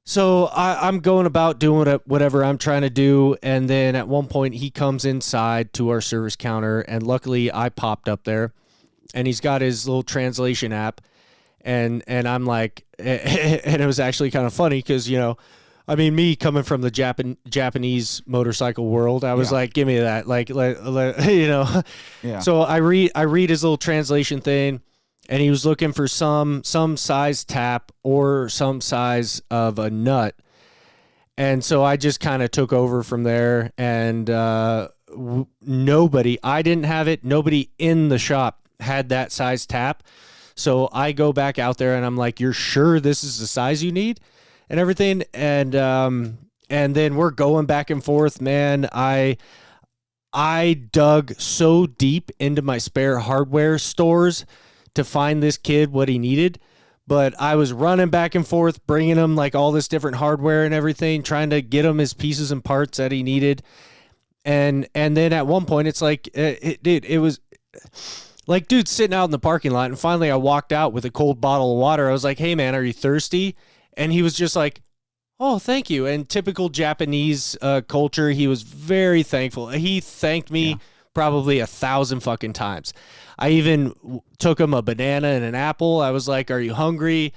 So I'm going about doing whatever I'm trying to do, and then at one point he comes inside to our service counter, and luckily I popped up there, and he's got his little translation app, and I'm like, and it was actually kind of funny because me coming from the Japanese motorcycle world, I was like, give me that, Yeah. So I read his little translation thing, and he was looking for some size tap or some size of a nut, and so I just kind of took over from there, and I didn't have it. Nobody in the shop had that size tap. So I go back out there and I'm like, you're sure this is the size you need? and everything. And then we're going back and forth, man. I dug so deep into my spare hardware stores to find this kid what he needed. But I was running back and forth, bringing him like all this different hardware and everything, trying to get him his pieces and parts that he needed. And then at one point, it's like, it was like, dude, sitting out in the parking lot. And finally, I walked out with a cold bottle of water. I was like, hey, man, are you thirsty? And he was just like, oh, thank you. And typical Japanese culture, he was very thankful. He thanked me probably 1,000 fucking times. I even took him a banana and an apple. I was like, are you hungry?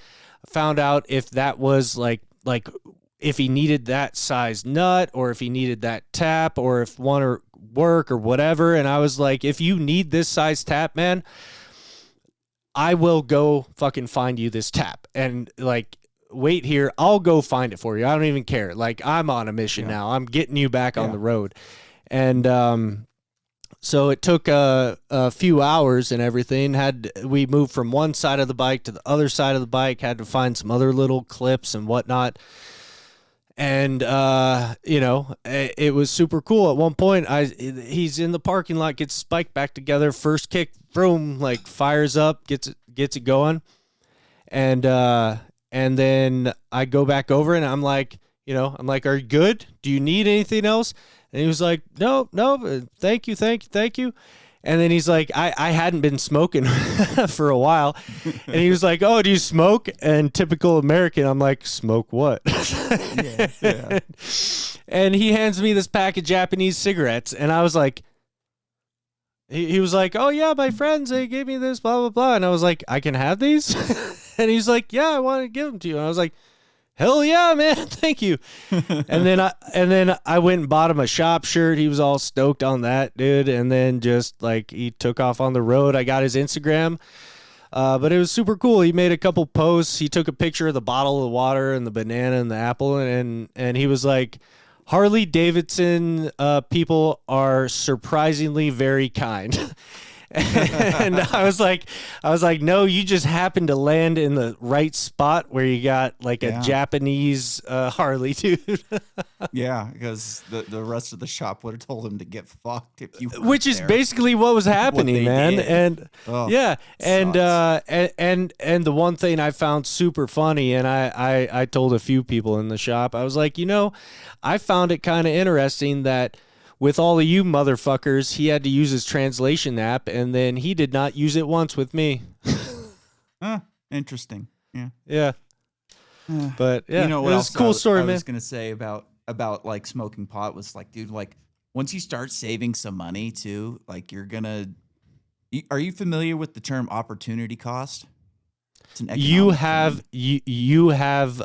Found out if that was like if he needed that size nut or if he needed that tap or if one or work or whatever. And I was like, if you need this size tap, man, I will go fucking find you this tap. And like, wait here, I'll go find it for you. I don't even care. Like, I'm on a mission now. I'm getting you back on the road. And so it took a few hours and everything. We moved from one side of the bike to the other side of the bike, had to find some other little clips and whatnot. And it was super cool. At one point, he's in the parking lot, gets his bike back together, first kick, boom, like fires up, gets it going. And then I go back over and I'm like, are you good? Do you need anything else? And he was like, no, thank you. And then he's like, I hadn't been smoking for a while. And he was like, oh, do you smoke? And typical American, I'm like, smoke what? Yeah. And he hands me this pack of Japanese cigarettes. And I was like, he was like, oh, yeah, my friends, they gave me this, blah, blah, blah. And I was like, I can have these? And he's like, yeah, I want to give them to you. And I was like, hell yeah, man, thank you. And then I went and bought him a shop shirt. He was all stoked on that, dude. And then just like he took off on the road. I got his Instagram, but it was super cool. He made a couple posts. He took a picture of the bottle of water and the banana and the apple, and he was like, Harley Davidson people are surprisingly very kind. And I was like, no, you just happened to land in the right spot where you got like a Japanese Harley, dude. Yeah, because the rest of the shop would have told him to get fucked if you. Which is basically what was happening, man. Did. And and the one thing I found super funny, and I told a few people in the shop, I was like, I found it kind of interesting that with all of you motherfuckers, he had to use his translation app, and then he did not use it once with me. Interesting. Yeah. Yeah. But yeah, what it was else a cool story, I man. was gonna say about like smoking pot was like, dude, like once you start saving some money too, like are you familiar with the term opportunity cost? It's an You economic have term. you have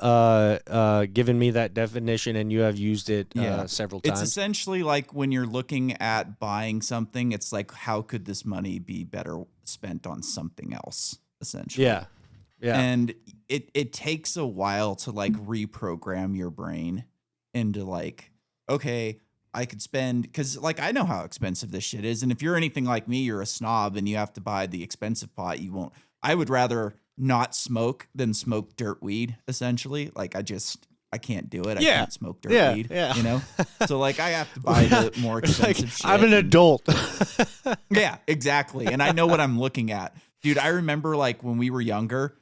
given me that definition, and you have used it several times. It's essentially like when you're looking at buying something, it's like, how could this money be better spent on something else, essentially. Yeah. And it takes a while to like reprogram your brain into like, okay, I could spend, because like I know how expensive this shit is. And if you're anything like me, you're a snob and you have to buy the expensive pot. I would rather not smoke than smoke dirt weed, essentially. Like I can't do it. I can't smoke dirt weed. Yeah. So like I have to buy the more expensive shit. I'm an adult. Yeah, exactly. And I know what I'm looking at. Dude, I remember like when we were younger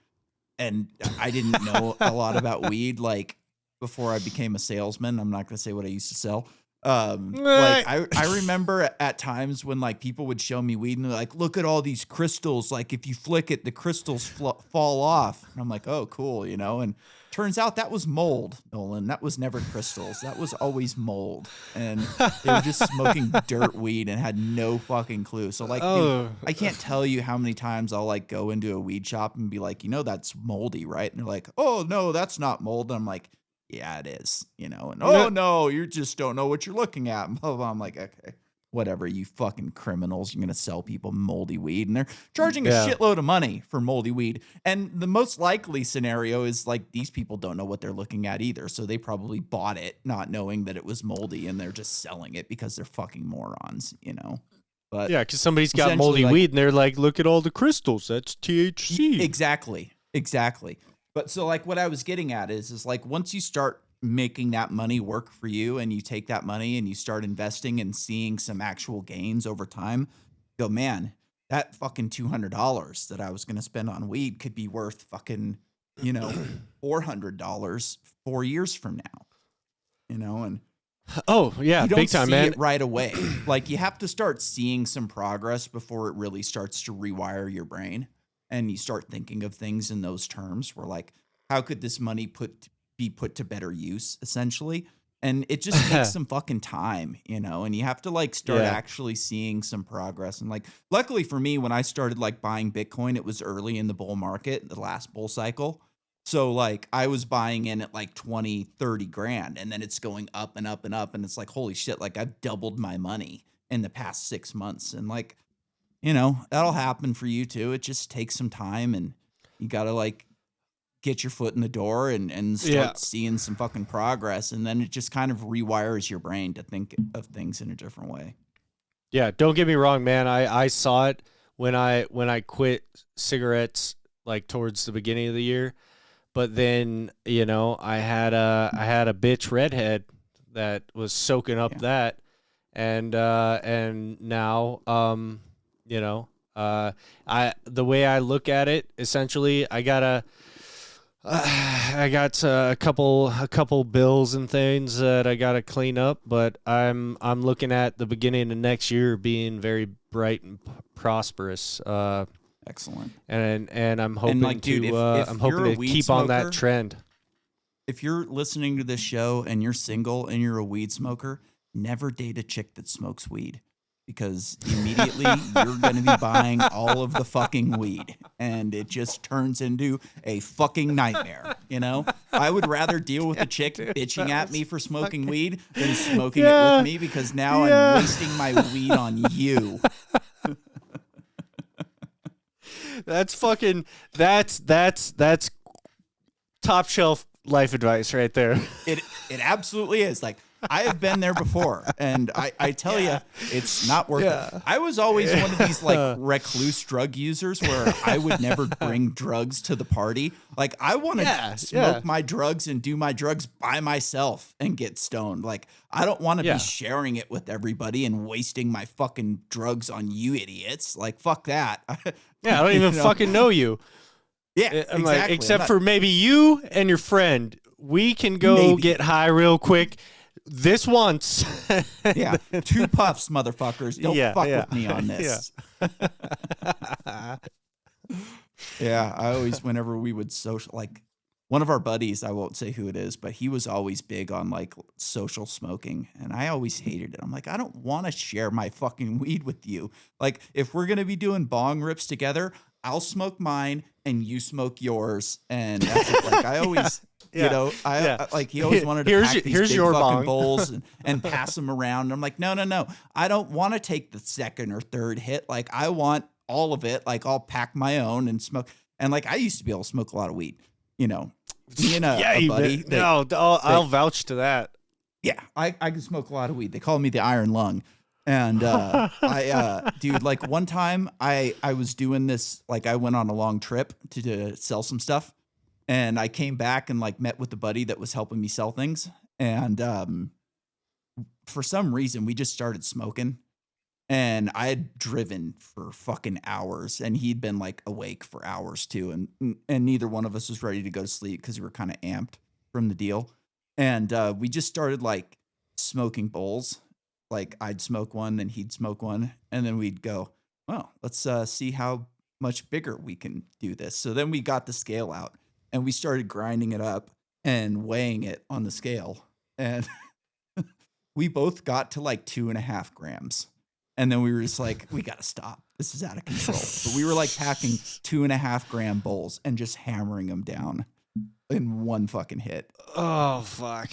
and I didn't know a lot about weed, like before I became a salesman. I'm not gonna say what I used to sell. Like I remember at times when like people would show me weed and they're like, look at all these crystals. Like if you flick it, the crystals fall off. And I'm like, oh, cool. And turns out that was mold, Nolan. That was never crystals. That was always mold. And they were just smoking dirt weed and had no fucking clue. So like, dude, I can't tell you how many times I'll like go into a weed shop and be like, that's moldy, right? And they're like, oh no, that's not mold. And I'm like, yeah, it is, and oh no, you just don't know what you're looking at. And blah, blah, blah. I'm like, okay, whatever, you fucking criminals. You're going to sell people moldy weed and they're charging a shitload of money for moldy weed. And the most likely scenario is like these people don't know what they're looking at either. So they probably bought it not knowing that it was moldy and they're just selling it because they're fucking morons, But yeah, because somebody's got moldy weed and they're like, look at all the crystals. That's THC. Exactly. But so like what I was getting at is like once you start making that money work for you and you take that money and you start investing and seeing some actual gains over time, you go, man, that fucking $200 that I was going to spend on weed could be worth fucking, $400 4 years from now, and Oh yeah, you don't big time, see man. it right away. Like you have to start seeing some progress before it really starts to rewire your brain and you start thinking of things in those terms where like, how could this money be put to better use essentially? And it just takes some fucking time, and you have to like start Yeah. actually seeing some progress. And like, luckily for me, when I started like buying Bitcoin, it was early in the bull market, the last bull cycle. So like I was buying in at like 20, 30 grand and then it's going up and up and up. And it's like, holy shit, like I've doubled my money in the past 6 months. And like, that'll happen for you too. It just takes some time and you got to like get your foot in the door and Yeah. start seeing some fucking progress. And then it just kind of rewires your brain to think of things in a different way. Yeah, don't get me wrong, man. I saw it when I quit cigarettes like towards the beginning of the year. But then, I had a bitch redhead that was soaking up Yeah. that, and now, the way I look at it, essentially, I got a couple bills and things that I gotta clean up, but I'm looking at the beginning of next year being very bright and prosperous. Excellent. And I'm hoping like, dude, if I'm you're hoping a to weed keep on that smoker, trend. if you're listening to this show and you're single and you're a weed smoker, never date a chick that smokes weed because immediately you're going to be buying all of the fucking weed and it just turns into a fucking nightmare. I would rather deal with a chick bitching at me for smoking weed than smoking it with me because now I'm wasting my weed on you. That's top shelf life advice right there. It absolutely is. Like I have been there before, and I tell you, it's not worth it. I was always one of these like recluse drug users where I would never bring drugs to the party. Like I want to smoke my drugs and do my drugs by myself and get stoned. Like I don't want to be sharing it with everybody and wasting my fucking drugs on you idiots. Like fuck that. Yeah, I don't even fucking know you. Yeah, I'm exactly. like, except for maybe you and your friend. We can go get high real quick. This once. Yeah. 2 puffs, motherfuckers. Don't fuck with me on this. Yeah. I always, whenever we would social, like one of our buddies, I won't say who it is, but he was always big on like social smoking. And I always hated it. I'm like, I don't want to share my fucking weed with you. Like if we're going to be doing bong rips together, I'll smoke mine and you smoke yours. And that's it. Like I always, I like he always wanted to pack these big fucking bowls and pass them around. And I'm like, no. I don't want to take the second or third hit. Like I want all of it. Like I'll pack my own and smoke. And like I used to be able to smoke a lot of weed, me and a buddy. I'll vouch to that. Yeah, I can smoke a lot of weed. They call me the Iron Lung. And dude, like one time I was doing this, like I went on a long trip to sell some stuff. And I came back and like met with the buddy that was helping me sell things. And for some reason, we just started smoking. And I had driven for fucking hours, and he'd been like awake for hours too. And neither one of us was ready to go to sleep because we were kind of amped from the deal. And we just started like smoking bowls. Like I'd smoke one, then he'd smoke one, and then we'd go, well, let's see how much bigger we can do this. So then we got the scale out and we started grinding it up and weighing it on the scale. And we both got to like 2.5 grams. And then we were just like, we got to stop. This is out of control. But we were like packing 2.5 gram bowls and just hammering them down in one fucking hit. Oh, fuck.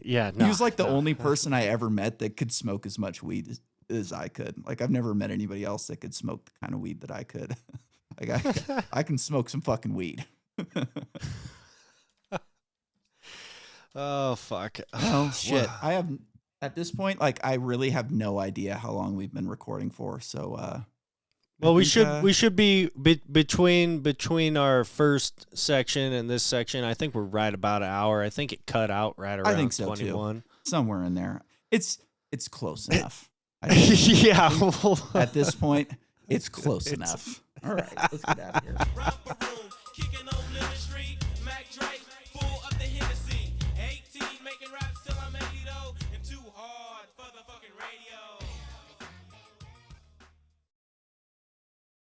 Yeah, no. He was like the only person I ever met that could smoke as much weed as I could. Like I've never met anybody else that could smoke the kind of weed that I could. Like I can smoke some fucking weed. Oh, fuck. Oh, shit. I have, at this point, like I really have no idea how long we've been recording for. So Well, we think, should be between our first section and this section. I think we're right about an hour. I think it cut out right around I think so 21. too. Somewhere in there. It's close enough. I think. Yeah. At this point, it's close enough. All right, let's get out of here.